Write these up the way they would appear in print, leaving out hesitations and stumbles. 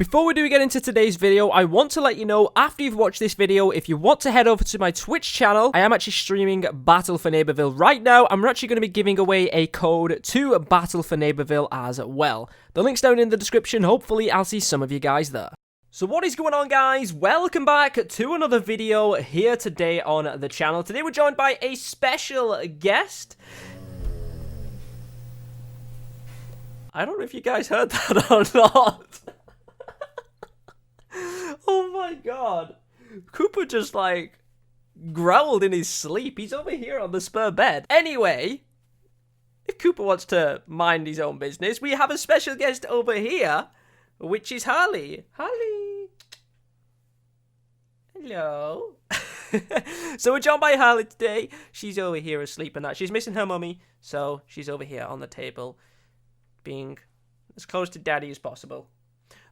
Before we do get into today's video, I want to let you know, after you've watched this video, if you want to head over to my Twitch channel, I am actually streaming Battle for Neighborville right now. I'm actually going to be giving away a code to Battle for Neighborville as well. The link's down in the description. Hopefully, I'll see some of you guys there. So what is going on, guys? Welcome back to another video here today on the channel. Today we're joined by a special guest. I don't know if you guys heard that or not. Oh my god. Cooper just like growled in his sleep. He's over here on the spare bed. Anyway, if Cooper wants to mind his own business, we have a special guest over here, which is Harley. Harley. Hello. So we're joined by Harley today. She's over here asleep and that. She's missing her mummy, so she's over here on the table being as close to daddy as possible.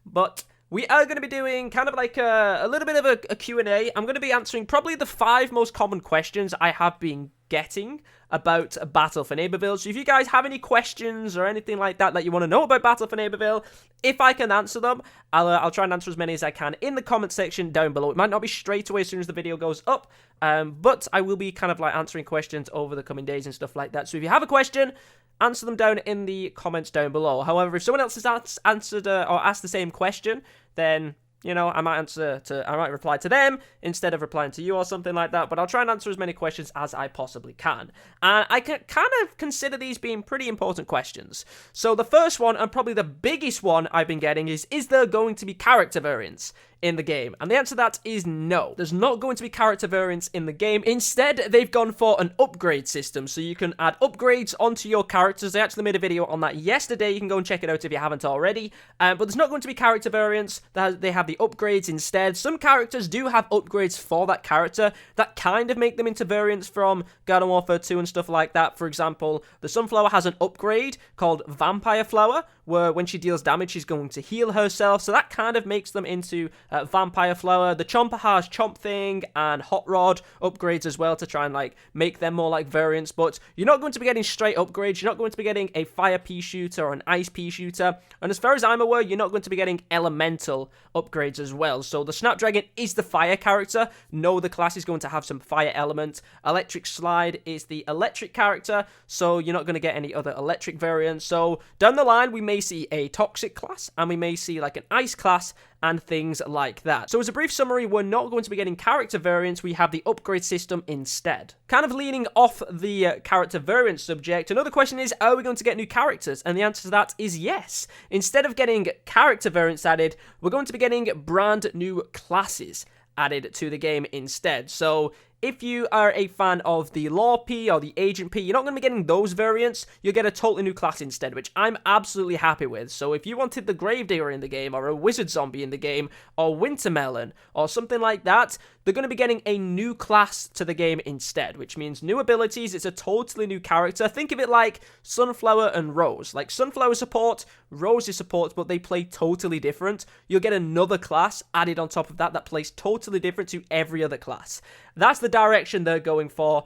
But we are going to be doing kind of like a little bit of a Q&A. I'm going to be answering probably the 5 most common questions I have been getting about Battle for Neighborville. So if you guys have any questions or anything like that you want to know about Battle for Neighborville, if I can answer them, I'll try and answer as many as I can in the comment section down below. It might not be straight away as soon as the video goes up, but I will be kind of like answering questions over the coming days and stuff like that. So if you have a question, answer them down in the comments down below. However, if someone else has answered or asked the same question, then, you know, I might reply to them instead of replying to you or something like that. But I'll try and answer as many questions as I possibly can. And I can kind of consider these being pretty important questions. So the first one, and probably the biggest one I've been getting, is there going to be character variants in the game? And the answer to that is no. There's not going to be character variants in the game. Instead, they've gone for an upgrade system, so you can add upgrades onto your characters. They actually made a video on that yesterday. You can go and check it out if you haven't already. But there's not going to be character variants. They have the upgrades instead. Some characters do have upgrades for that character that kind of make them into variants from Garden Warfare 2 and stuff like that. For example, the Sunflower has an upgrade called Vampire Flower, where when she deals damage, she's going to heal herself. So that kind of makes them into Vampire Flower. The Chomper has Chomp Thing and Hot Rod upgrades as well to try and like make them more like variants. But you're not going to be getting straight upgrades. You're not going to be getting a Fire Pea Shooter or an Ice Pea Shooter. And as far as I'm aware, you're not going to be getting Elemental upgrades as well. So the Snapdragon is the fire character. No, the class is going to have some fire element. Electric Slide is the electric character. So you're not going to get any other electric variants. So down the line, we may see a toxic class and we may see like an ice class and things like that. So as a brief summary, we're not going to be getting character variants, we have the upgrade system instead. Kind of leaning off the character variant subject, another question is, are we going to get new characters? And the answer to that is yes. Instead of getting character variants added, we're going to be getting brand new classes added to the game instead. So if you are a fan of the Law P or the Agent P, you're not going to be getting those variants. You'll get a totally new class instead, which I'm absolutely happy with. So if you wanted the Gravedigger in the game, or a Wizard Zombie in the game, or Wintermelon, or something like that, they're going to be getting a new class to the game instead, which means new abilities. It's a totally new character. Think of it like Sunflower and Rose. Like Sunflower support, Rose is support, but they play totally different. You'll get another class added on top of that that plays totally different to every other class. That's the direction they're going for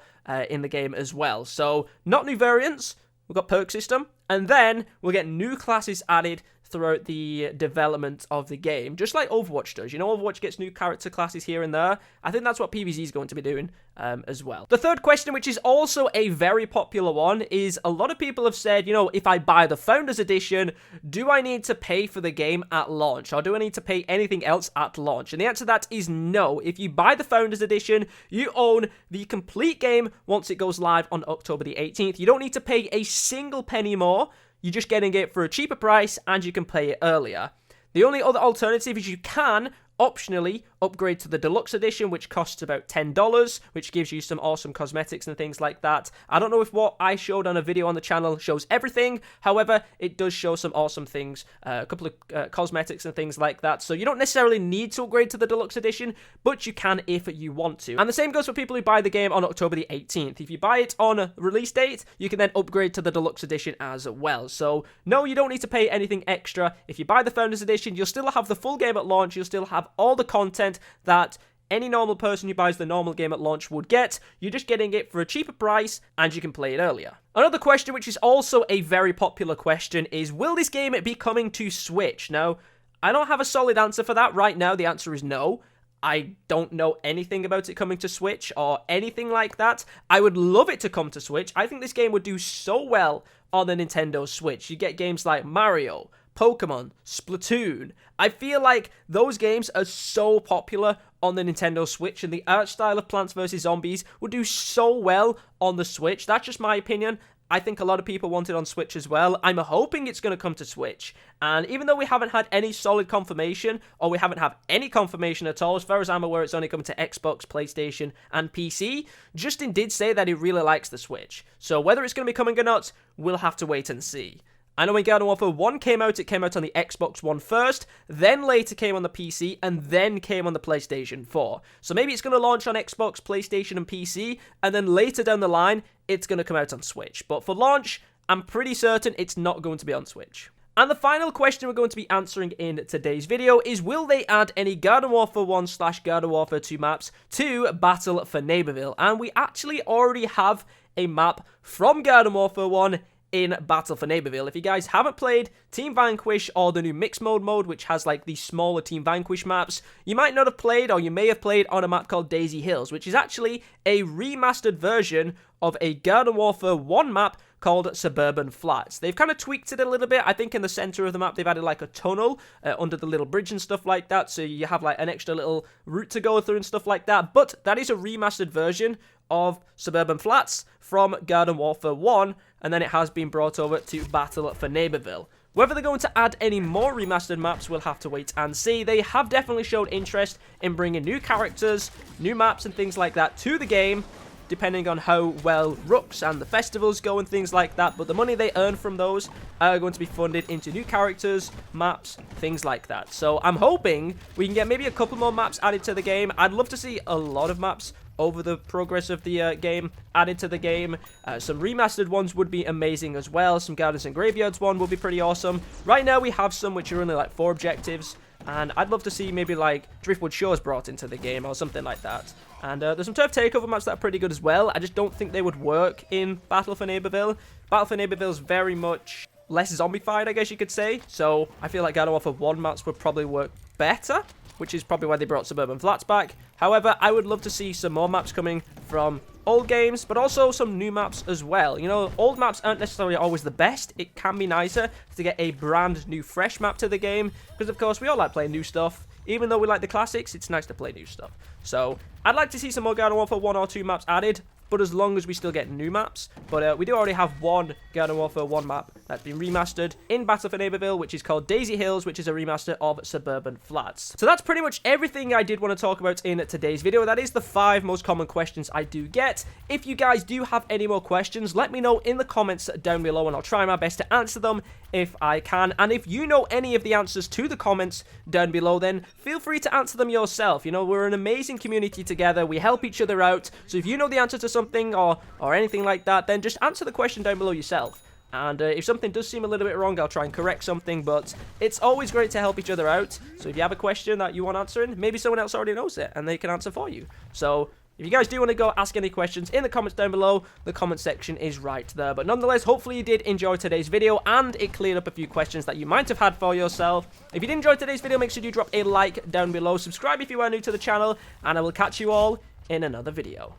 in the game as well. So, not new variants, we've got perk system, and then we'll get new classes added throughout the development of the game, just like Overwatch does. You know, Overwatch gets new character classes here and there. I think that's what PvZ is going to be doing as well. The third question, which is also a very popular one, is a lot of people have said, you know, if I buy the Founders Edition, do I need to pay for the game at launch? Or do I need to pay anything else at launch? And the answer to that is no. If you buy the Founders Edition, you own the complete game once it goes live on October the 18th. You don't need to pay a single penny more. You're just getting it for a cheaper price and you can play it earlier. The only other alternative is you can optionally upgrade to the Deluxe Edition, which costs about $10, which gives you some awesome cosmetics and things like that. I don't know if what I showed on a video on the channel shows everything. However, it does show some awesome things, a couple of cosmetics and things like that. So you don't necessarily need to upgrade to the Deluxe Edition, but you can if you want to. And the same goes for people who buy the game on October the 18th. If you buy it on a release date, you can then upgrade to the Deluxe Edition as well. So no, you don't need to pay anything extra. If you buy the Founders Edition, you'll still have the full game at launch. You'll still have all the content that any normal person who buys the normal game at launch would get. You're just getting it for a cheaper price and you can play it earlier. Another question, which is also a very popular question, is will this game be coming to Switch? Now, I don't have a solid answer for that right now. The answer is no. I don't know anything about it coming to Switch or anything like that. I would love it to come to Switch. I think this game would do so well on the Nintendo Switch. You get games like Mario, Pokemon, Splatoon. I feel like those games are so popular on the Nintendo Switch, and the art style of Plants vs. Zombies would do so well on the Switch. That's just my opinion. I think a lot of people want it on Switch as well. I'm hoping it's going to come to Switch. And even though we haven't had any solid confirmation, or we haven't had any confirmation at all, as far as I'm aware, it's only coming to Xbox, PlayStation, and PC, Justin did say that he really likes the Switch. So whether it's going to be coming or not, we'll have to wait and see. I know when Garden Warfare 1 came out, it came out on the Xbox One first, then later came on the PC, and then came on the PlayStation 4. So maybe it's going to launch on Xbox, PlayStation, and PC, and then later down the line, it's going to come out on Switch. But for launch, I'm pretty certain it's not going to be on Switch. And the final question we're going to be answering in today's video is, will they add any Garden Warfare 1/Garden Warfare 2 maps to Battle for Neighborville? And we actually already have a map from Garden Warfare 1 in Battle for Neighborville. If you guys haven't played Team Vanquish or the new Mixed Mode, which has like the smaller Team Vanquish maps, you might not have played, or you may have played on a map called Daisy Hills, which is actually a remastered version of a Garden Warfare 1 map called Suburban Flats. They've kind of tweaked it a little bit. I think in the center of the map, they've added like a tunnel under the little bridge and stuff like that, so you have like an extra little route to go through and stuff like that. But that is a remastered version of Suburban Flats from Garden Warfare 1, and then it has been brought over to Battle for Neighborville. Whether they're going to add any more remastered maps, we'll have to wait and see. They have definitely showed interest in bringing new characters, new maps and things like that to the game, depending on how well Rooks and the festivals go and things like that, but the money they earn from those are going to be funded into new characters, maps, things like that. So I'm hoping we can get maybe a couple more maps added to the game. I'd love to see a lot of maps over the progress of the game added to the game. Some remastered ones would be amazing as well. Some Gardens and Graveyards one would be pretty awesome. Right now we have some which are only like 4 objectives, and I'd love to see maybe like Driftwood Shores brought into the game or something like that. And there's some Turf Takeover maps that are pretty good as well. I just don't think they would work in Battle for Neighborville. Battle for Neighborville is very much less zombified, I guess you could say. So I feel like Garden Warfare 1 maps would probably work better, which is probably why they brought Suburban Flats back. However, I would love to see some more maps coming from old games, but also some new maps as well. You know, old maps aren't necessarily always the best. It can be nicer to get a brand new, fresh map to the game, because of course we all like playing new stuff. Even though we like the classics, it's nice to play new stuff. So I'd like to see some more Garden Warfare 1 or 2 maps added, but as long as we still get new maps. But we do already have one Garden Warfare 1 map that's been remastered in Battle for Neighborville, which is called Daisy Hills, which is a remaster of Suburban Flats. So that's pretty much everything I did want to talk about in today's video. That is the 5 most common questions I do get. If you guys do have any more questions, let me know in the comments down below, and I'll try my best to answer them if I can. And if you know any of the answers to the comments down below, then feel free to answer them yourself. You know, we're an amazing community together. We help each other out. So if you know the answer to something or anything like that, then just answer the question down below yourself. And if something does seem a little bit wrong, I'll try and correct something, but it's always great to help each other out. So if you have a question that you want answering, maybe someone else already knows it and they can answer for you. So if you guys do want to go ask any questions in the comments down below, the comment section is right there. But nonetheless, hopefully you did enjoy today's video and it cleared up a few questions that you might have had for yourself. If you did enjoy today's video, make sure you drop a like down below, subscribe if you are new to the channel, and I will catch you all in another video.